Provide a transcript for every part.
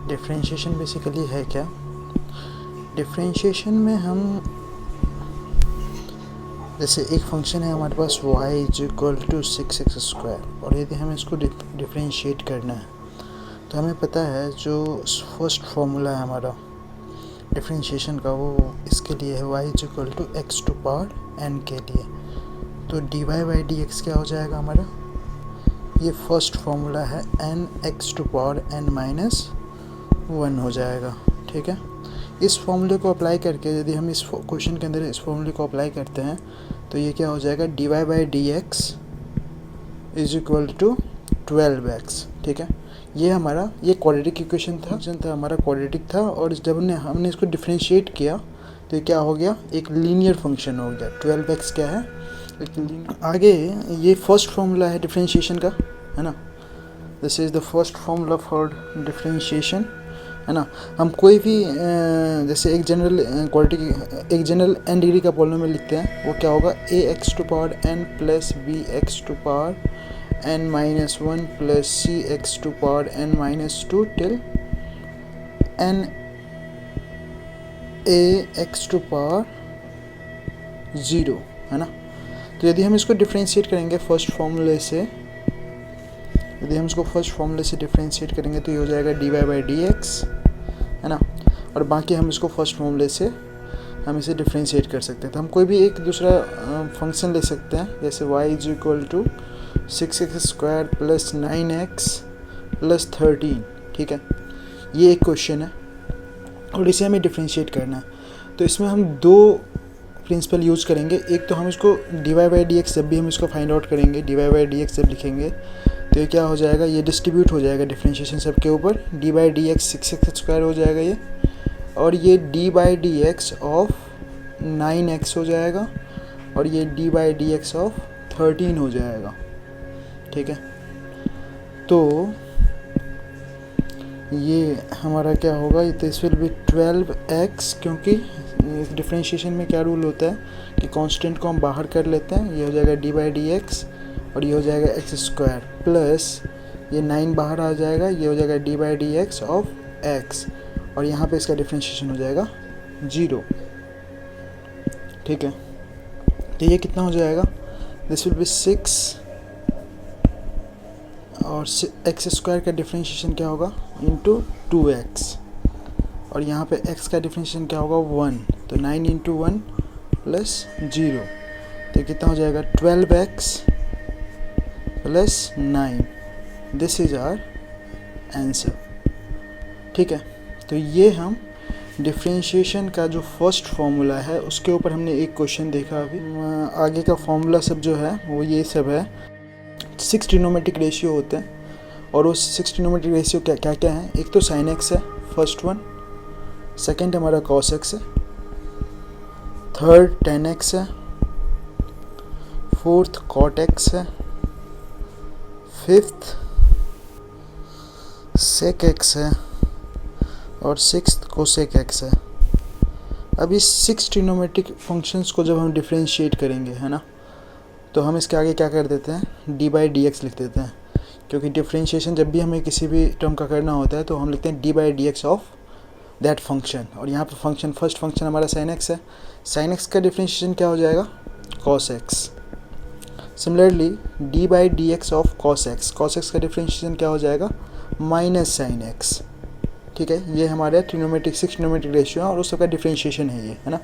Differentiation basically है क्या? Differentiation में हम जैसे एक फंक्शन है हमारे पास y is equal to 6x² और यदि हमें इसको डिफरेंशिएट करना है तो हमें पता है जो फर्स्ट फॉर्मूला है हमारा डिफरेंशिएशन का वो इसके लिए है y is equal to x to power n के लिए। तो dy बाई dx क्या हो जाएगा हमारा? ये फर्स्ट फॉर्मूला है n x to power n minus 1 हो जाएगा। ठीक है, इस फॉर्मूले को अप्लाई करके यदि हम इस क्वेश्चन के अंदर इस फॉर्मूले को अप्लाई करते हैं तो ये क्या हो जाएगा? dy by dx is equal to 12x। ठीक है, ये हमारा ये क्वाड्रेटिक इक्वेशन था हमारा क्वाड्रेटिक था, और जब हमने इसको डिफरेंशिएट किया तो ये क्या हो गया? एक लीनियर फंक्शन हो गया। 12x क्या है? आगे ये फर्स्ट फॉर्मूला है डिफरेंशिएशन का, है ना। This is the first formula for differentiation, है ना। हम कोई भी जैसे एक जनरल n डिग्री का पॉलिनोमियल लिखते हैं, वो क्या होगा? ax to power n plus bx to power n minus 1 plus cx to power n minus 2 till n ax to power 0, है ना। तो यदि हम इसको डिफरेंशिएट करेंगे फर्स्ट फॉर्मूले से, डिफरेंशिएट करेंगे तो ये हो जाएगा dy बाई dx, है ना। और बाकी हम इसको फर्स्ट फॉर्मूले से हम इसे डिफरेंशिएट कर सकते हैं। तो हम कोई भी एक दूसरा फंक्शन ले सकते हैं, जैसे y is equal to 6x² plus 9x plus 13। ठीक है, ये एक क्वेश्चन है और इसे हमें डिफरेंशिएट करना है। तो इसमें हम दो प्रिंसिपल यूज़ करेंगे। एक तो हम इसको dy बाई dx जब भी हम इसको फाइंड आउट करेंगे, dy बाई dx जब लिखेंगे तो ये क्या हो जाएगा? ये डिस्ट्रीब्यूट हो जाएगा डिफरेंशिएशन सब के ऊपर। dy बाई dx 6x² हो जाएगा ये, और ये dy by dx of 9x हो जाएगा, और ये dy बाई dx ऑफ 13 हो जाएगा। ठीक है, तो ये हमारा क्या होगा? दिस विल बी 12x, क्योंकि डिफरेंशिएशन में क्या रूल होता है कि कांस्टेंट को हम बाहर कर लेते हैं। ये हो जाएगा dy बाई dx और ये हो जाएगा x² प्लस ये 9 बाहर आ जाएगा, ये हो जाएगा dy by dx of x, और यहाँ पे इसका डिफरेंशिएशन हो जाएगा 0। ठीक है, तो ये कितना हो जाएगा? दिस विल बी 6 और x² का डिफरेंशिएशन क्या होगा? इंटू 2x, और यहाँ पे x का डिफरेंशिएशन क्या होगा? 1। तो 9 इंटू 1 प्लस 0, तो कितना हो जाएगा? 12x plus 9। This is our answer. ठीक है, तो ये हम डिफरेंशिएशन का जो फर्स्ट फार्मूला है उसके ऊपर हमने एक क्वेश्चन देखा। अभी आगे का फार्मूला सब जो है वो ये सब है। 6 ट्रिग्नोमेट्रिक रेशियो होते हैं, और उस 6 ट्रिग्नोमेट्रिक रेशियो क्या क्या है? एक तो sin x है फर्स्ट वन, सेकेंड हमारा cos x है, थर्ड tan x है, फोर्थ cot x है, फिफ्थ sec x है, और सिक्स्थ cosec x है। अब इस 6 ट्रिग्नोमेट्रिक फंक्शंस को जब हम डिफरेंशिएट करेंगे, है ना, तो हम इसके आगे क्या कर देते हैं? dy बाई dx लिख देते हैं, क्योंकि डिफरेंशिएशन जब भी हमें किसी भी टर्म का करना होता है तो हम लिखते हैं dy by dx of that function. और यहाँ पर फंक्शन फर्स्ट फंक्शन हमारा sin x है, sin x का डिफरेंशिएशन क्या हो जाएगा? cos x। Similarly dy by dx of cos x का डिफरेंशिएशन क्या हो जाएगा? Minus sin x। ठीक है, ये हमारे 6 ट्रिग्नोमेट्रिक रेशियो है और उस सबका डिफरेंशिएशन है ये, है ना।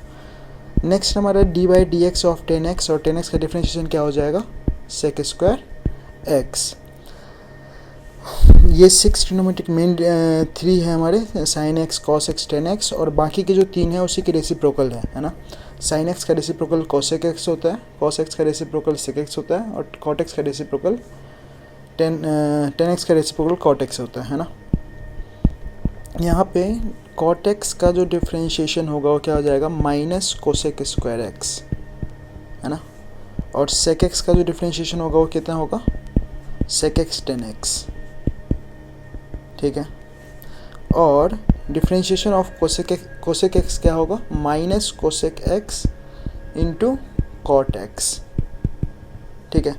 नेक्स्ट हमारा dy by dx of tan x, और tan x का डिफरेंशिएशन क्या हो जाएगा? sec² x। ये 6 ट्रिग्नोमेट्रिक मेन 3 है हमारे, sin x, cos x, tan x, और बाकी के जो 3 है उसी के रेसिप्रोकल है ना। sin x का रेसिप्रोकल cosec x होता है, cos x का रेसिप्रोकल sec x होता है, और cot x का रेसिप्रोकल tan x का रेसिप्रोकल cot x होता है ना। यहाँ पे cot x का जो डिफरेंशिएशन होगा वो क्या हो जाएगा? माइनस cosec स्क्वायर x, है ना। और sec x का जो डिफरेंशिएशन होगा वो कितना होगा? sec x tan x। ठीक है, और डिफरेंशिएशन ऑफ cosec x क्या होगा? Minus cosec x into cot x। ठीक है,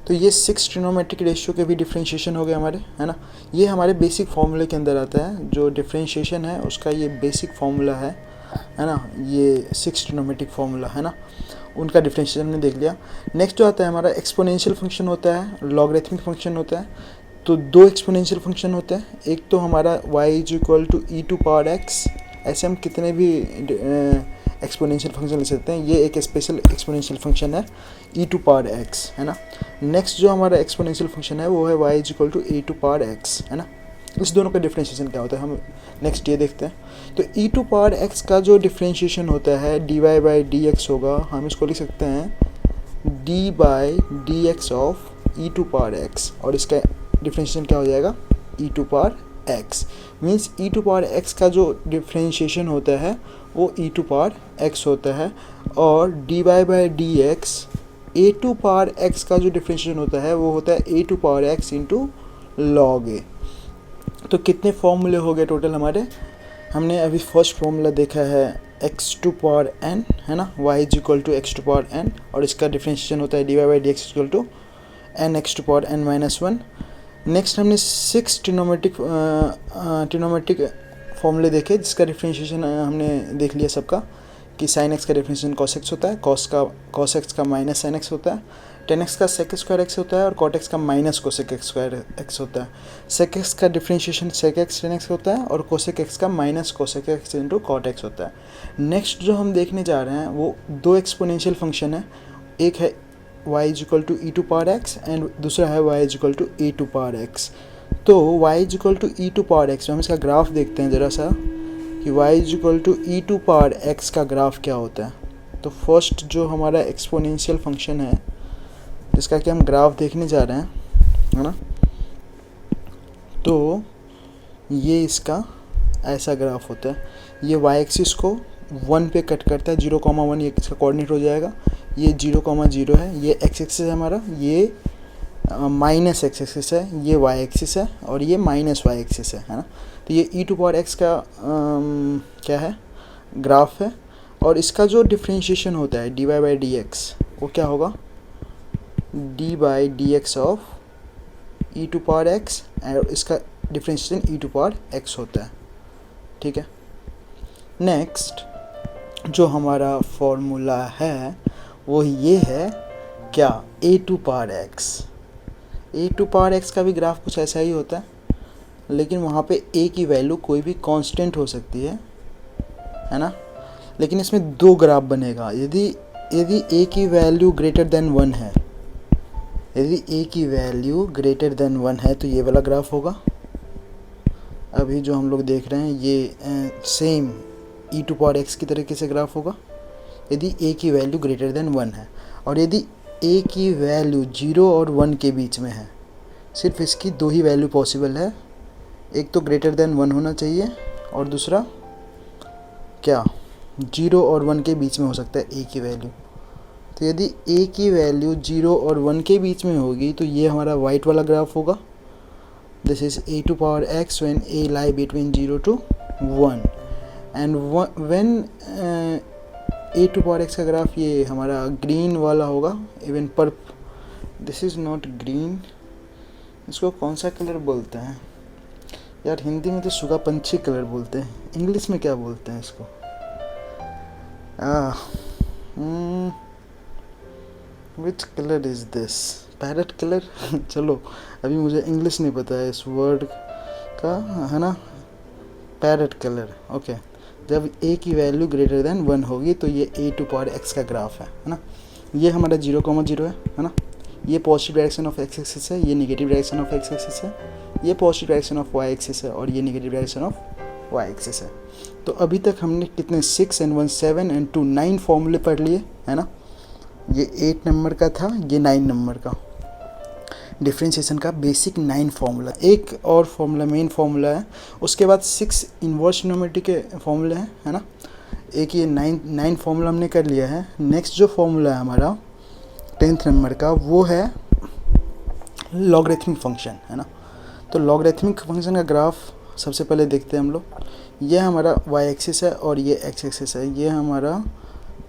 तो ये 6 ट्रिग्नोमेट्रिक रेशियो के भी डिफ्रेंशिएशन हो गए हमारे, है ना। ये हमारे बेसिक फार्मूले के अंदर आता है, जो डिफ्रेंशिएशन है उसका ये बेसिक फार्मूला है ना। ये 6 ट्रिग्नोमेट्रिक फार्मूला है ना, उनका डिफ्रेंशिएशन हमने देख लिया। नेक्स्ट जो आता है हमारा एक्सपोनेंशियल फंक्शन होता है, लॉगरिथमिक फंक्शन होता है। तो 2 एक्सपोनेंशियल फंक्शन होते हैं, एक तो हमारा y = e⁻x, ऐसे हम कितने भी एक्सपोनेंशियल फंक्शन ले सकते हैं, ये एक स्पेशल एक्सपोनेंशियल फंक्शन है e⁻x, है ना। नेक्स्ट जो हमारा एक्सपोनेंशियल फंक्शन है वो है y = a⁻x, है ना। इस दोनों का डिफ्रेंशिएशन क्या होता है हम नेक्स्ट ये देखते हैं। तो e⁻x का जो डिफ्रेंशिएशन होता है dy/dx होगा, हम इसको लिख सकते हैं d/dx ऑफ e⁻x, और इसका डिफ्रेंशिएशन क्या हो जाएगा e⁻x। मीन्स e⁻x का जो डिफ्रेंशिएशन होता है वो e⁻x होता है, और dy/dx a⁻x का जो डिफ्रेंशिएशन होता है वो होता है a⁻x × log a। तो कितने फॉर्मूले हो गए टोटल हमारे? हमने अभी फर्स्ट फॉर्मूला देखा है x⁴n, है ना, y = x⁴n, और इसका डिफ्रेंशिएशन होता है dy/dx = nx⁴n-1। नेक्स्ट हमने 6 ट्रिग्नोमेट्रिक फॉर्मूले देखे, जिसका डिफ्रेंशिएशन हमने देख लिया सबका, कि sin x का डिफ्रेंशिएशन cos x होता है, cos x का माइनस sin x होता है, tan x का sec² x होता है, और cot x का माइनस cosec x² होता है। sec x का differentiation sec x tan x होता है, और cosec x का minus cosec x × cot x होता है। नेक्स्ट जो हम देखने जा रहे हैं वो 2 एक्सपोनेंशियल फंक्शन है, एक है y = e⁻x एंड दूसरा है y = a⁻x। तो y = e⁻x, हम इसका ग्राफ देखते हैं ज़रा सा कि y = e⁻x का ग्राफ क्या होता है। तो फर्स्ट जो हमारा एक्सपोनेंशियल फंक्शन है जिसका कि हम ग्राफ देखने जा रहे हैं, है ना, तो ये इसका ऐसा ग्राफ होता है। ये y एक्सिस को 1 पे कट करता है, 0,1 ये इसका कोऑर्डिनेट हो जाएगा, ये 0,0 है, ये x एक्सिस है हमारा, ये माइनस x एक्सिस है, ये y एक्सिस है, और ये माइनस y एक्सिस है ना। तो ये e⁻x का क्या है, ग्राफ है, और इसका जो डिफ्रेंशिएशन होता है dy/dx वो क्या होगा d/dx ऑफ e⁻x, और इसका डिफ्रेंशिएशन e⁻x होता है, ठीक है। नेक्स्ट जो हमारा फॉर्मूला है वो ये है क्या, a⁻x। a⁻x का भी ग्राफ कुछ ऐसा ही होता है, लेकिन वहाँ पे a की वैल्यू कोई भी कांस्टेंट हो सकती है ना। लेकिन इसमें 2 ग्राफ बनेगा, यदि a की वैल्यू ग्रेटर देन 1 है, यदि a की वैल्यू ग्रेटर देन 1 है तो ये वाला ग्राफ होगा। अभी जो हम लोग देख रहे हैं ये सेम e⁻x की तरीके से ग्राफ होगा यदि a की वैल्यू ग्रेटर देन 1 है, और यदि a की वैल्यू 0 और 1 के बीच में है, सिर्फ इसकी 2 ही वैल्यू पॉसिबल है, एक तो ग्रेटर देन 1 होना चाहिए और दूसरा क्या 0 और 1 के बीच में हो सकता है a की वैल्यू। तो यदि a की वैल्यू 0 और 1 के बीच में होगी तो ये हमारा वाइट वाला ग्राफ होगा, this is a⁻x when a lie between 0 to 1, and when a⁻x का ग्राफ ये हमारा ग्रीन वाला होगा, even this is not green, इसको कौन सा कलर बोलते हैं यार, हिंदी में तो सुगा पंछी कलर बोलते हैं, इंग्लिश में क्या बोलते हैं इसको, which colour is this, parrot colour चलो अभी मुझे इंग्लिश नहीं पता है इस वर्ड का, है ना, पैरेट कलर, ओके। जब a की वैल्यू ग्रेटर देन 1 होगी तो ये a⁻x का ग्राफ है ना। ये हमारा 0,0 है ना, ये positive direction of x axis है, ये negative direction of x axis है, ये positive direction of y axis है, और ये negative direction of y axis है। तो अभी तक हमने कितने 6 and 1 7 and 2 9 फॉर्मूले पढ़ लिए, है ना। ये 8 नंबर का था, ये 9 नंबर का डिफ्रेंशिएशन का बेसिक 9 फार्मूला। एक और फार्मूला मेन फार्मूला है, उसके बाद 6 इन्वर्स ट्रिग्नोमेट्री के फार्मूले हैं, है ना। एक ये 9 फार्मूला हमने कर लिया है। नेक्स्ट जो फार्मूला है हमारा 10th नंबर का वो है लॉगरिथमिक फंक्शन, है ना। तो लॉगरिथमिक फंक्शन का ग्राफ सबसे पहले देखते हैं हम लोग। ये हमारा y एक्सिस है और ये x एक्सिस है। ये हमारा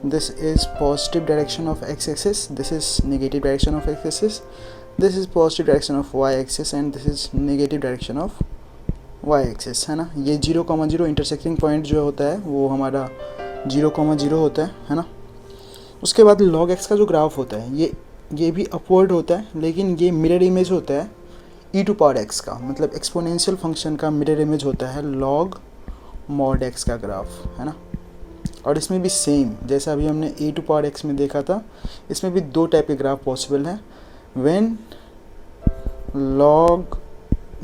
this is positive direction of x axis, this is negative direction of x axis, this is positive direction of Y axis and this is negative direction of Y axis, है ना। ये 0,0 intersecting point जो होता है वो हमारा 0,0 होता है ना। उसके बाद log x का जो ग्राफ होता है ये भी अपवर्ड होता है, लेकिन ये मिरर इमेज होता है e टू पावर x का, मतलब एक्सपोनेंशियल फंक्शन का मिरर इमेज होता है log mod x का ग्राफ, है ना। और इसमें भी सेम जैसा अभी हमने e टू पावर x में देखा था, इसमें भी दो टाइप के ग्राफ पॉसिबल हैं। व्हेन log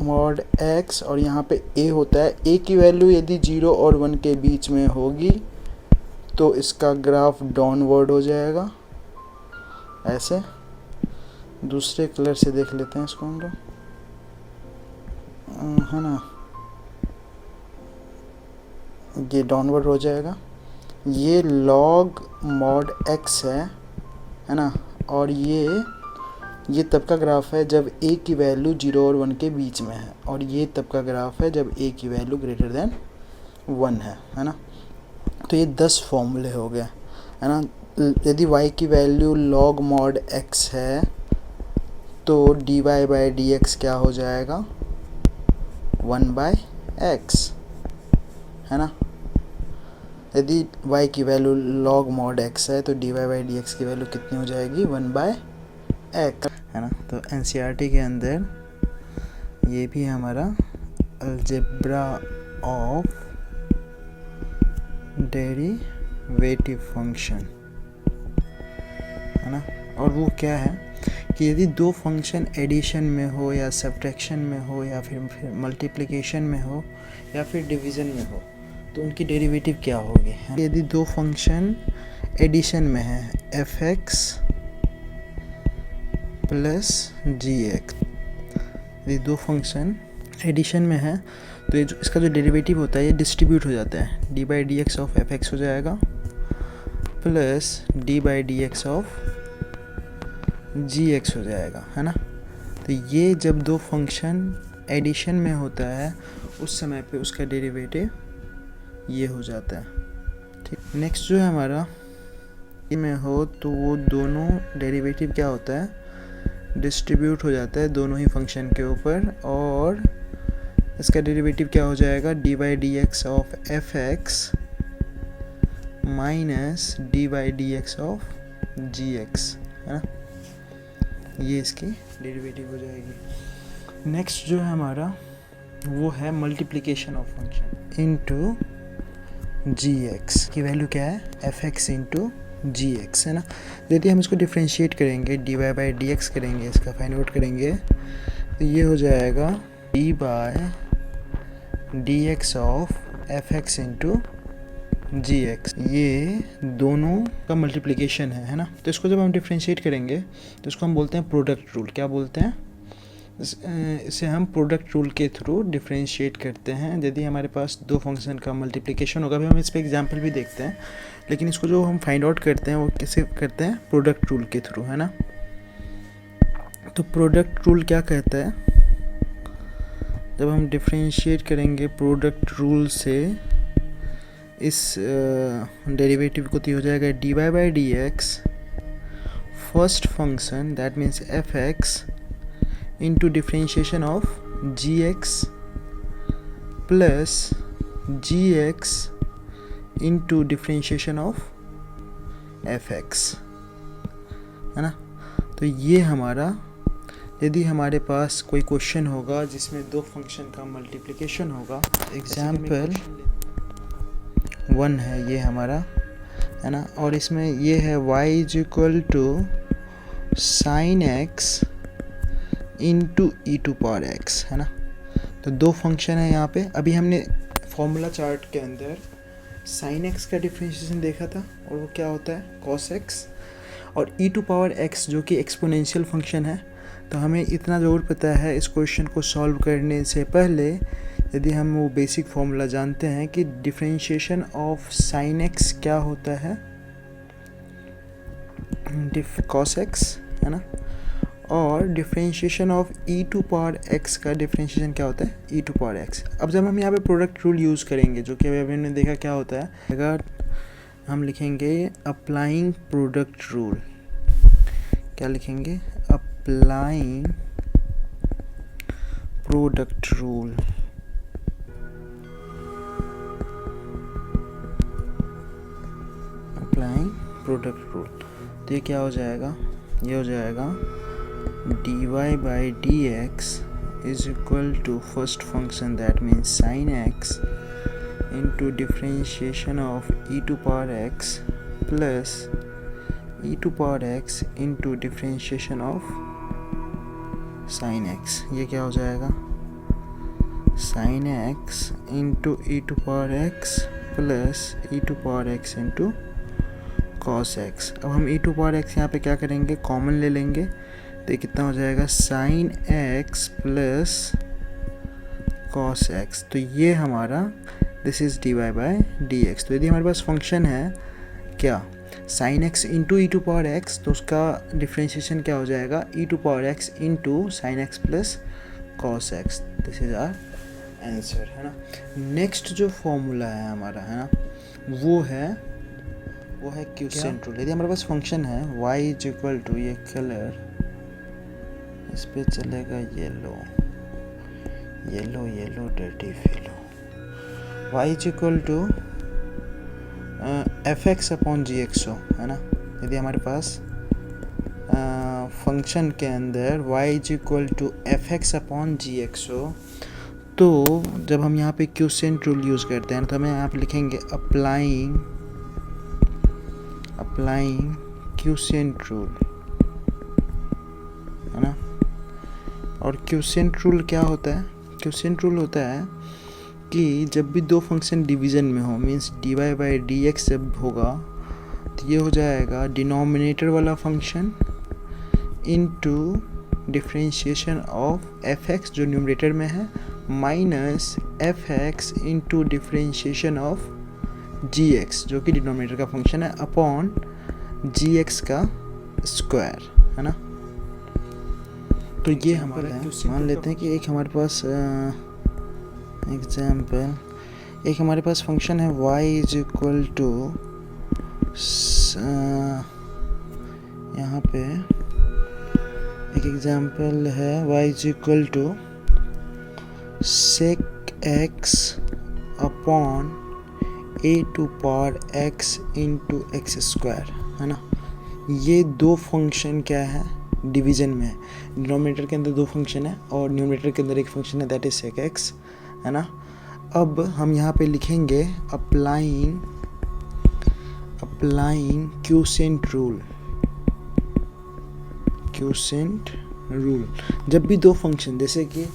mod x और यहाँ पे a होता है, a की वैल्यू यदि 0 और 1 के बीच में होगी तो इसका ग्राफ डाउनवर्ड हो जाएगा। ऐसे दूसरे कलर से देख लेते हैं इसको हम लोग, है ना। ये डाउनवर्ड हो जाएगा। ये log mod x है ना। और ये तब का ग्राफ है जब a की वैल्यू 0 और 1 के बीच में है, और ये तब का ग्राफ है जब a की वैल्यू ग्रेटर देन 1 है ना। तो ये 10 फॉर्मूले हो गए, है ना। यदि y की वैल्यू log mod x है तो dy बाई डी एक्स क्या हो जाएगा, 1/x, है ना। यदि y की वैल्यू log mod x है तो dy बाई डी एक्स की वैल्यू कितनी हो जाएगी, 1/x, है ना। तो NCERT के अंदर ये भी हमारा अलजेब्रा ऑफ डेरिवेटिव फंक्शन, है ना। और वो क्या है कि यदि दो फंक्शन एडिशन में हो या सब्ट्रैक्शन में हो या फिर मल्टीप्लिकेशन में हो या फिर डिवीज़न में हो तो उनकी डेरिवेटिव क्या होगी। यदि दो फंक्शन एडिशन में है f(x) प्लस g(x), यदि दो फंक्शन एडिशन में है तो ये जो इसका जो डेरिवेटिव होता है ये डिस्ट्रीब्यूट हो जाता है, D by D X of f(x) हो जाएगा plus D by D X of gx हो जाएगा, है ना। तो ये जब दो फंक्शन एडिशन में होता है उस समय पे उसका डेरिवेटिव ये हो जाता है, ठीक। नेक्स्ट जो है हमारा में हो तो वो दोनों डेरिवेटिव क्या होता है, डिस्ट्रीब्यूट हो जाता है दोनों ही फंक्शन के ऊपर, और इसका डेरिवेटिव क्या हो जाएगा, D by D X of f(x) minus D by D X of gx, है ना। ये इसकी डेरिवेटिव हो जाएगी। नेक्स्ट जो है हमारा वो है multiplication of function into gx की वैल्यू क्या है, f(x) इंटू gx, है ना। यदि हम इसको डिफ्रेंशिएट करेंगे, dy बाई डी एक्स करेंगे, इसका फाइंड आउट करेंगे तो ये हो जाएगा D by D X of f(x) into gx। ये दोनों का मल्टीप्लिकेशन है ना। तो इसको जब हम डिफ्रेंशिएट करेंगे तो इसको हम बोलते हैं प्रोडक्ट रूल। क्या बोलते हैं, इसे हम प्रोडक्ट रूल के थ्रू डिफ्रेंशिएट करते हैं यदि हमारे पास दो फंक्शन का मल्टीप्लिकेशन होगा। अभी हम इस पर एग्जांपल भी देखते हैं, लेकिन इसको जो हम फाइंड आउट करते हैं वो कैसे करते हैं, प्रोडक्ट रूल के थ्रू, है ना। तो प्रोडक्ट रूल क्या कहता है, जब हम डिफ्रेंशिएट करेंगे प्रोडक्ट रूल से इस डेरिवेटिव को तो हो जाएगा D Y by D X first function that means f(x) into differentiation of gx plus gx into differentiation of f(x), है ना। तो ये हमारा, यदि हमारे पास कोई क्वेश्चन होगा जिसमें दो फंक्शन का मल्टीप्लिकेशन होगा, एग्जाम्पल 1 है ये हमारा, है ना। और इसमें ये है y is equal to sine X into E to power X, है ना। तो दो फंक्शन है यहाँ पे। अभी हमने फॉर्मूला चार्ट के अंदर साइन एक्स का डिफरेंशिएशन देखा था और वो क्या होता है, कॉस एक्स, और ई टू पावर एक्स जो कि एक्सपोनेंशियल फंक्शन है। तो हमें इतना ज़रूर पता है इस क्वेश्चन को सॉल्व करने से पहले, यदि हम वो बेसिक फॉर्मूला जानते हैं कि डिफरेंशिएशन ऑफ साइन एक्स क्या होता है, कॉस एक्स, है ना। और differentiation of E to power X का डिफरेंशिएशन क्या होता है, ई टू पावर एक्स। अब जब हम यहाँ पे प्रोडक्ट रूल यूज़ करेंगे, जो कि अभी हमने देखा क्या होता है, अगर हम लिखेंगे अप्लाइंग प्रोडक्ट रूल, क्या लिखेंगे, applying product rule. Applying product rule. तो ये क्या हो जाएगा, ये हो जाएगा dy by dx is equal to first function, that means sin x into differentiation of e to power x plus e to power x into differentiation of sin x. ये क्या हो जाएगा, sin x into e to power x plus e to power x into cos x. अब हम e to power x यहाँ पे क्या करेंगे, कॉमन ले लेंगे, तो ये कितना हो जाएगा, sin x plus cos x. तो ये हमारा this is dy by dx. तो यदि हमारे पास फंक्शन है क्या, sin x into E to power x, तो उसका डिफ्रेंशिएशन क्या हो जाएगा, e to power x into sine x plus cos x. This is our answer, है ना. नेक्स्ट जो फॉर्मूला है हमारा, है ना, वो है क्यूसेंट रूल. यदि हमारे पास फंक्शन है y इज इक्वल टू, ये कलर इस पे चलेगा yellow yellow yellow dirty fellow, y is equal to F X upon G X हो, है ना. यदि हमारे पास फंक्शन के अंदर y is equal to F X upon G X हो, तो जब हम यहाँ पे क्यूसेंट रूल यूज़ करते हैं तो हमें यहाँ पे लिखेंगे अप्लाइंग क्यूसेंट रूल, है ना. और क्यूसेंट रूल क्या होता है, क्यूसेंट रूल होता है कि जब भी दो फंक्शन डिवीज़न में हो, means D Y by D X जब होगा, तो ये हो जाएगा डिनोमिनेटर वाला function into differentiation of F X जो न्यूमरेटर में है minus F X into differentiation of G X जो कि डिनोमिनेटर का फंक्शन है अपॉन जी एक्स का स्क्वायर, है ना. तो ये हमारा है. मान लेते हैं कि एक हमारे पास एग्जाम्पल, एक हमारे पास फंक्शन है y इज इक्वल टू, यहाँ पे एक एग्जाम्पल है y is equal to sec x upon a to power x into x square, है ना. ये दो फंक्शन क्या है, डिवीज़न में है. डिनोमिनेटर के अंदर दो फंक्शन है और न्यूमरेटर के अंदर एक फंक्शन है, दैट इज sec x, है ना. अब हम यहाँ पे लिखेंगे अप्लाइंग क्यूसेंट रूल. जब भी दो फंक्शन, जैसे कि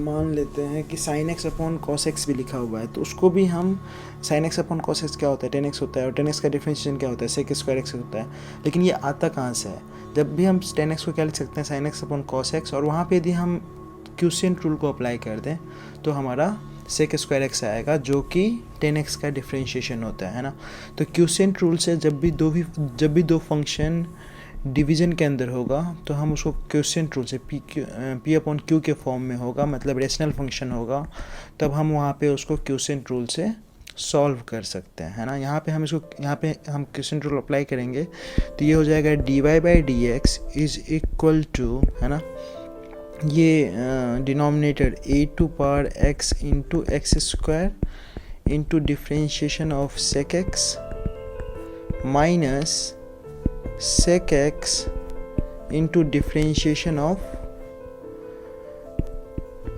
मान लेते हैं कि sin x upon cos x भी लिखा हुआ है, तो उसको भी हम sin x upon cos x क्या होता है, 10x होता है, और 10x का डिफरेंशिएशन क्या होता है, sec स्क्वायर x होता है. लेकिन ये आता कहाँ से है, जब भी हम 10x को क्या लिख सकते हैं, sin x upon cos x, और वहाँ पे यदि हम क्यूसेंट रूल को अप्लाई कर दें तो हमारा sec स्क्वायर x आएगा जो कि 10x का डिफरेंशिएशन होता है ना. तो क्यूसेंट रूल से जब भी दो फंक्शन डिवीज़न के अंदर होगा तो हम उसको क्यूसेंट रूल से p अपॉन क्यू के फॉर्म में होगा, मतलब रेशनल फंक्शन होगा, तब हम वहाँ पे उसको क्यूसेंट रूल से सॉल्व कर सकते हैं, है ना. यहाँ पे हम क्यूसेंट रूल अप्लाई करेंगे तो ये हो जाएगा dy by D x is equal to, है ना, ये denominator a to power x into x square into differentiation of sec x minus sec x into differentiation of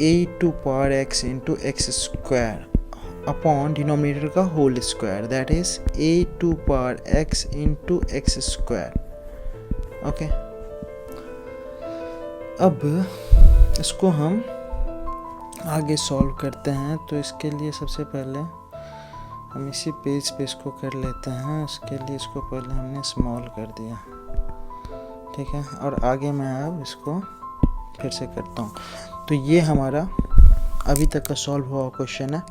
a to power x into x square upon denominator का whole square, that is a to power x into x square. Okay, अब इसको हम आगे solve करते हैं. तो इसके लिए सबसे पहले हम इसी पेज पे इसको कर लेते हैं. उसके लिए इसको पहले हमने स्मॉल कर दिया, ठीक है, और आगे मैं अब इसको फिर से करता हूँ. तो ये हमारा अभी तक का सॉल्व हुआ क्वेश्चन है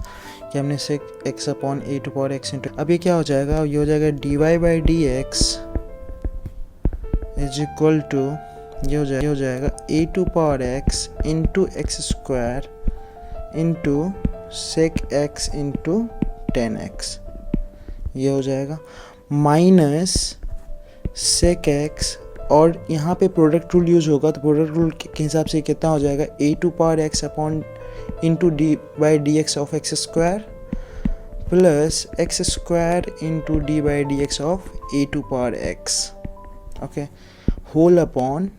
कि हमने sec x upon a to power x into, अब ये क्या हो जाएगा, ये हो जाएगा dy by D x is equal to, ये हो जाएगा a to power x into x square into sec x into 10x, ये हो जाएगा माइनस sec x और यहाँ पे प्रोडक्ट रूल यूज़ होगा, तो प्रोडक्ट रूल के हिसाब से कितना हो जाएगा, a to power x upon into D by D X of X square plus X square into D by D X of a to power x, okay, whole upon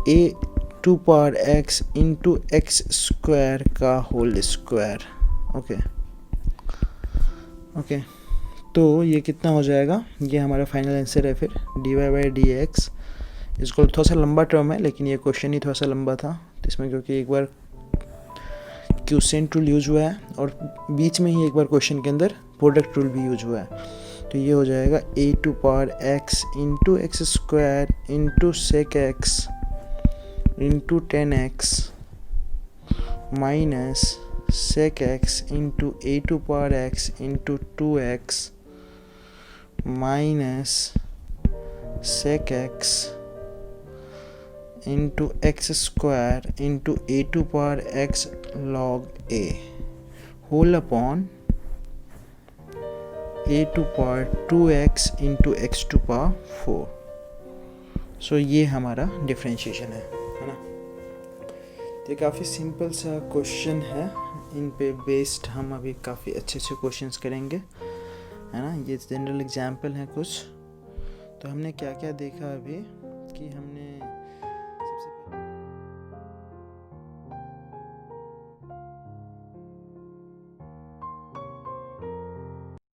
a to power x into x square का whole square, okay okay. तो ये कितना हो जाएगा, ये हमारा final answer है। फिर D Y by D X, इसको थोड़ा सा लंबा टर्म है, लेकिन ये क्वेश्चन ही थोड़ा सा लंबा था, तो इसमें क्योंकि एक बार क्वोशिएंट रूल यूज हुआ है और बीच में ही एक बार क्वेश्चन के अंदर प्रोडक्ट रूल भी यूज हुआ है, तो ये हो जाएगा a to power x into x square into sec X into 10x minus sec x into a to power x into 2x minus sec x into x square into a to power x log a whole upon a to power 2x into X to power 4। So ये हमारा differentiation है ना। ये काफ़ी simple सा question है, इन पे based हम अभी काफ़ी अच्छे अच्छे क्वेश्चंस करेंगे, है ना। ये जनरल एग्जाम्पल है कुछ। तो हमने क्या क्या देखा अभी कि हमने